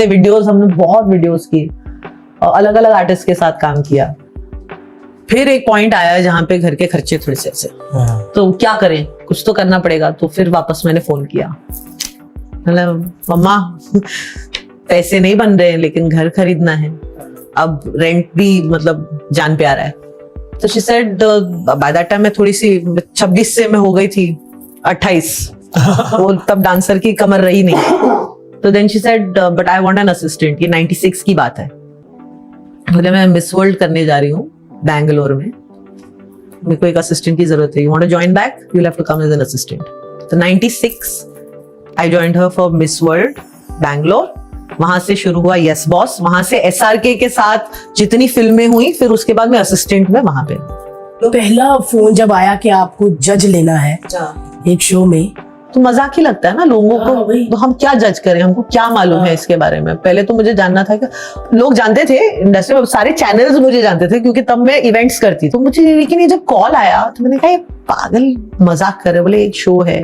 Videos, हमने बहुत videos की, अलग अलग आर्टिस्ट के साथ काम किया। फिर एक पॉइंट आया जहाँ पे घर के खर्चे थोड़े से ऐसे, तो क्या करें, कुछ तो करना पड़ेगा। तो फिर वापस मैंने फोन किया, मतलब मम्मा पैसे नहीं बन रहे हैं लेकिन घर खरीदना है, अब रेंट भी मतलब जान पे आ रहा है। तो she said, by that time मैं थोड़ी सी 26 से मैं हो गई थी 28, वो तब डांसर की कमर रही नहीं। तो then she said but I want an assistant. ये 96 की बात है। बोले मैं मिस वर्ल्ड करने जा रही हूँ बैंगलोर में, मेरे को एक असिस्टेंट की जरूरत है, you want to join back, you will have to come as an assistant. तो 96 I joined her for Miss World Bangalore. वहां से शुरू हुआ यस बॉस, वहां से SRK के साथ जितनी फिल्में हुई, फिर उसके बाद मैं असिस्टेंट में वहां पे। तो पहला फोन जब आया कि आपको जज लेना है एक शो में, तो मजाक ही लगता है ना लोगों को, वही। तो हम क्या जज करें, हमको क्या मालूम है इसके बारे में। पहले तो मुझे जानना था कि लोग जानते थे इंडस्ट्री में, सारे चैनल्स मुझे जानते थे क्योंकि तब मैं इवेंट्स करती, तो मुझे, लेकिन ये जब कॉल आया तो मैंने कहा ये पागल मजाक कर रहे, बोले एक शो है,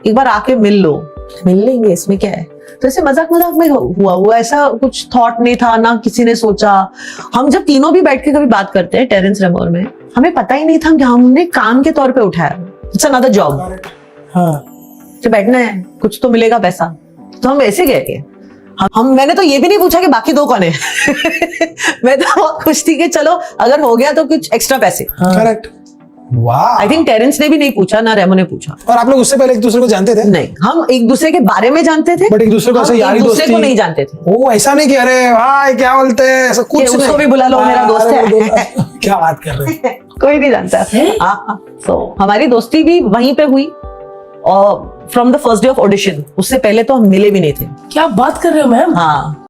एक बार आके मिल लो। मिल लेंगे, इसमें क्या है। तो ऐसे मजाक मजाक में हुआ, ऐसा कुछ थॉट नहीं था, ना किसी ने सोचा। हम जब तीनों भी बैठ के कभी बात करते हैं टेरेंस रेमोर में, हमें पता ही नहीं था कि हमने काम के तौर पे उठाया, इट्स अनदर जॉब। हाँ, जो बैठना है, कुछ तो मिलेगा पैसा, तो हम ऐसे गए थे। मैंने तो ये भी नहीं पूछा कि बाकी दो कौन है। मैं तो बहुत खुश थी कि चलो अगर हो गया तो कुछ एक्स्ट्रा पैसे। करेक्ट। वाह। आई थिंक टेरेंस ने भी नहीं पूछा, ना रेमो ने पूछा। और आप लोग उससे पहले एक दूसरे को जानते थे? नहीं, हम एक दूसरे के बारे में जानते थे, बट एक दूसरे को ऐसे यारी एक दूसरे दोस्ती को नहीं जानते थे। ओ ऐसा नहीं कि अरे भाई क्या बोलते हैं, ऐसा कुछ उसको नहीं। भी बुला लो, मेरा दोस्त है। क्या बात कर रहे हैं। कोई नहीं जानता। तो हमारी दोस्ती भी वहीं पे हुई, और from the first day of audition, उससे पहले तो हम मिले भी नहीं थे। क्या बात कर रहे हो मैम। हाँ,